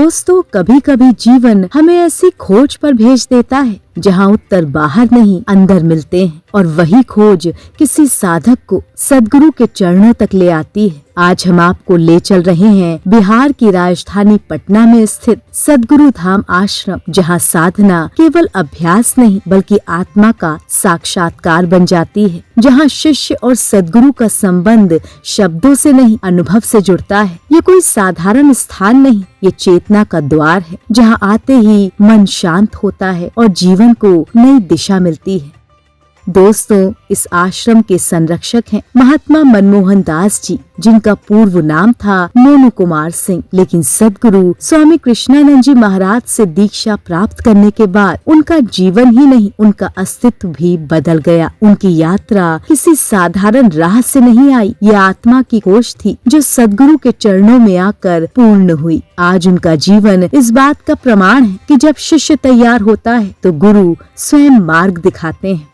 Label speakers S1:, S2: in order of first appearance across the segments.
S1: दोस्तों, कभी कभी जीवन हमें ऐसी खोज पर भेज देता है जहाँ उत्तर बाहर नहीं अंदर मिलते हैं, और वही खोज किसी साधक को सद्गुरु के चरणों तक ले आती है। आज हम आपको ले चल रहे हैं बिहार की राजधानी पटना में स्थित सद्गुरु धाम आश्रम, जहाँ साधना केवल अभ्यास नहीं बल्कि आत्मा का साक्षात्कार बन जाती है, जहाँ शिष्य और सद्गुरु का संबंध शब्दों से नहीं अनुभव से जुड़ता है। ये कोई साधारण स्थान नहीं, ये चेतना का द्वार है, जहाँ आते ही मन शांत होता है और जीवन को नई दिशा मिलती है। दोस्तों, इस आश्रम के संरक्षक हैं महात्मा मनमोहन दास जी, जिनका पूर्व नाम था मोनू कुमार सिंह। लेकिन सद्गुरु स्वामी कृष्णानंद जी महाराज से दीक्षा प्राप्त करने के बाद उनका जीवन ही नहीं, उनका अस्तित्व भी बदल गया। उनकी यात्रा किसी साधारण राह से नहीं आई, ये आत्मा की खोज थी जो सद्गुरु के चरणों में आकर पूर्ण हुई। आज उनका जीवन इस बात का प्रमाण है कि जब शिष्य तैयार होता है तो गुरु स्वयं मार्ग दिखाते हैं।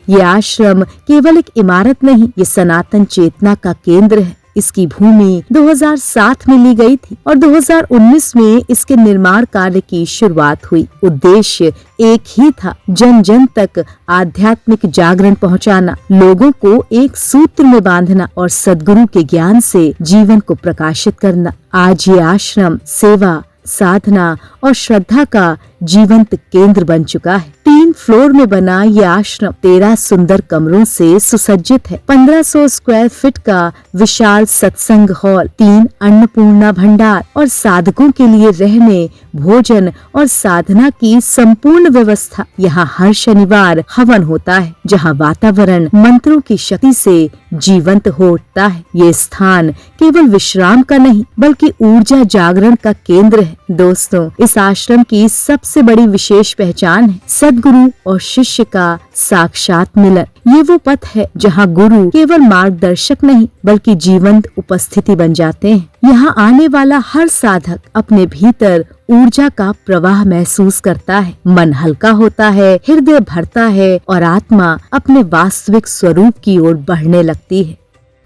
S1: ये आश्रम केवल एक इमारत नहीं, ये सनातन चेतना का केंद्र है। इसकी भूमि 2007 में ली गई थी और 2019 में इसके निर्माण कार्य की शुरुआत हुई। उद्देश्य एक ही था, जन जन तक आध्यात्मिक जागरण पहुंचाना, लोगों को एक सूत्र में बांधना और सद्गुरु के ज्ञान से जीवन को प्रकाशित करना। आज ये आश्रम सेवा, साधना और श्रद्धा का जीवंत केंद्र बन चुका है। 3 फ्लोर में बना ये आश्रम 13 सुंदर कमरों से सुसज्जित है। 1500 स्क्वायर फीट का विशाल सत्संग हॉल, 3 अन्नपूर्णा भंडार और साधकों के लिए रहने, भोजन और साधना की संपूर्ण व्यवस्था। यहाँ हर शनिवार हवन होता है, जहाँ वातावरण मंत्रों की शक्ति से जीवंत हो उठता है। ये स्थान केवल विश्राम का नहीं बल्कि ऊर्जा जागरण का केंद्र है। दोस्तों, इस आश्रम की सबसे बड़ी विशेष पहचान है सद्गुरु और शिष्य का साक्षात मिलन। ये वो पथ है जहाँ गुरु केवल मार्गदर्शक नहीं बल्कि जीवंत उपस्थिति बन जाते हैं। यहाँ आने वाला हर साधक अपने भीतर ऊर्जा का प्रवाह महसूस करता है, मन हल्का होता है, हृदय भरता है और आत्मा अपने वास्तविक स्वरूप की ओर बढ़ने लगती है।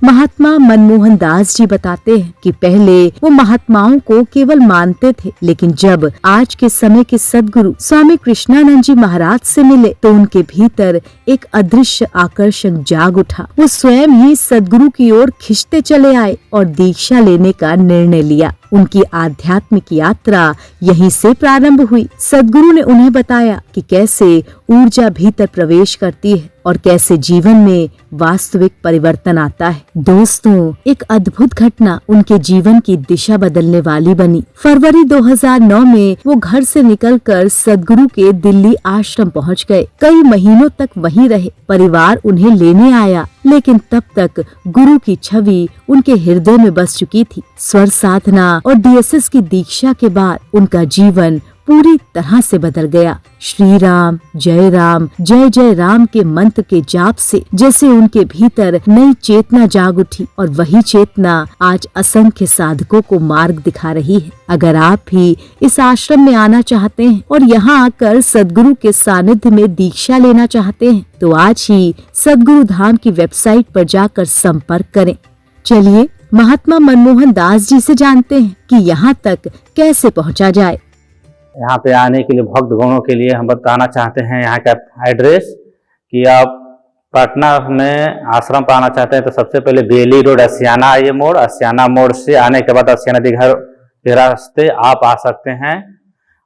S1: महात्मा मनमोहन दास जी बताते हैं कि पहले वो महात्माओं को केवल मानते थे, लेकिन जब आज के समय के सद्गुरु स्वामी कृष्णानंद जी महाराज से मिले तो उनके भीतर एक अदृश्य आकर्षण जाग उठा। वो स्वयं ही सद्गुरु की ओर खिंचते चले आए और दीक्षा लेने का निर्णय लिया। उनकी आध्यात्मिक यात्रा यहीं से प्रारंभ हुई। सद्गुरु ने उन्हें बताया कि कैसे ऊर्जा भीतर प्रवेश करती है और कैसे जीवन में वास्तविक परिवर्तन आता है। दोस्तों, एक अद्भुत घटना उनके जीवन की दिशा बदलने वाली बनी। फरवरी 2009 में वो घर से निकलकर सद्गुरु के दिल्ली आश्रम पहुंच गए। कई महीनों तक वहीं रहे। परिवार उन्हें लेने आया, लेकिन तब तक गुरु की छवि उनके हृदय में बस चुकी थी। स्वर साधना और DSS की दीक्षा के बाद उनका जीवन पूरी तरह से बदल गया। श्री राम, जय राम के मंत्र के जाप से जैसे उनके भीतर नई चेतना जाग उठी और वही चेतना आज असंख्य साधकों को मार्ग दिखा रही है। अगर आप भी इस आश्रम में आना चाहते हैं और यहाँ आकर सद्गुरु के सानिध्य में दीक्षा लेना चाहते हैं तो आज ही सद्गुरु धाम की वेबसाइट पर जाकर संपर्क करें। चलिए महात्मा मनमोहन दास जी से जानते हैं कि यहाँ तक कैसे पहुँचा जाए।
S2: यहाँ पे आने के लिए भक्त गणों के लिए हम बताना चाहते हैं यहाँ का एड्रेस कि आप पटना में आश्रम पर आना चाहते हैं तो सबसे पहले बेली रोड असियाना आइए मोड़। असियाना मोड़ से आने के बाद असियाना दीघा के रास्ते आप आ सकते हैं।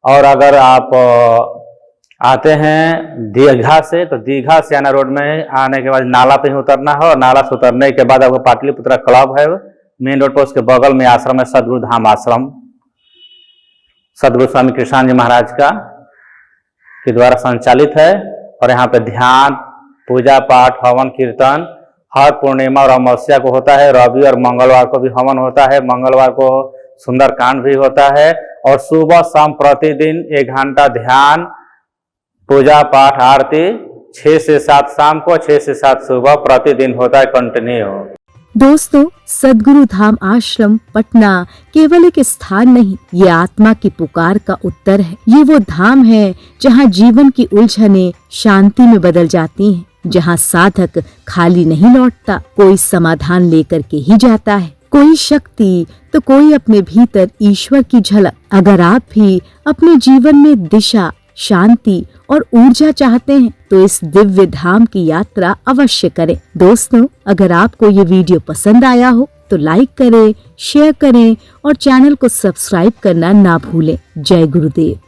S2: और अगर आप आते हैं दीघा से तो दीघा असियाना रोड में आने के बाद नाला पे ही उतरना है और नाला से उतरने के बाद आपको पाटलिपुत्रा क्लब है मेन रोड पर, उसके बगल में आश्रम है सद्गुरु धाम आश्रम, सद्गुरु स्वामी कृष्णानंद जी महाराज का के द्वारा संचालित है। और यहाँ पे ध्यान, पूजा पाठ, हवन कीर्तन हर पूर्णिमा और अमावस्या को होता है। रवि और मंगलवार को भी हवन होता है। मंगलवार को सुंदरकांड भी होता है। और सुबह शाम प्रतिदिन 1 घंटा ध्यान, पूजा पाठ, आरती 6 से 7 शाम को, 6 से 7 सुबह प्रतिदिन होता है कंटिन्यू।
S1: दोस्तों, सद्गुरु धाम आश्रम पटना केवल एक स्थान नहीं, ये आत्मा की पुकार का उत्तर है। ये वो धाम है जहाँ जीवन की उलझनें शांति में बदल जाती हैं, जहाँ साधक खाली नहीं लौटता, कोई समाधान लेकर के ही जाता है। कोई शक्ति तो कोई अपने भीतर ईश्वर की झलक। अगर आप भी अपने जीवन में दिशा, शांति और ऊर्जा चाहते हैं तो इस दिव्य धाम की यात्रा अवश्य करें। दोस्तों, अगर आपको ये वीडियो पसंद आया हो तो लाइक करें, शेयर करें और चैनल को सब्सक्राइब करना ना भूलें। जय गुरुदेव।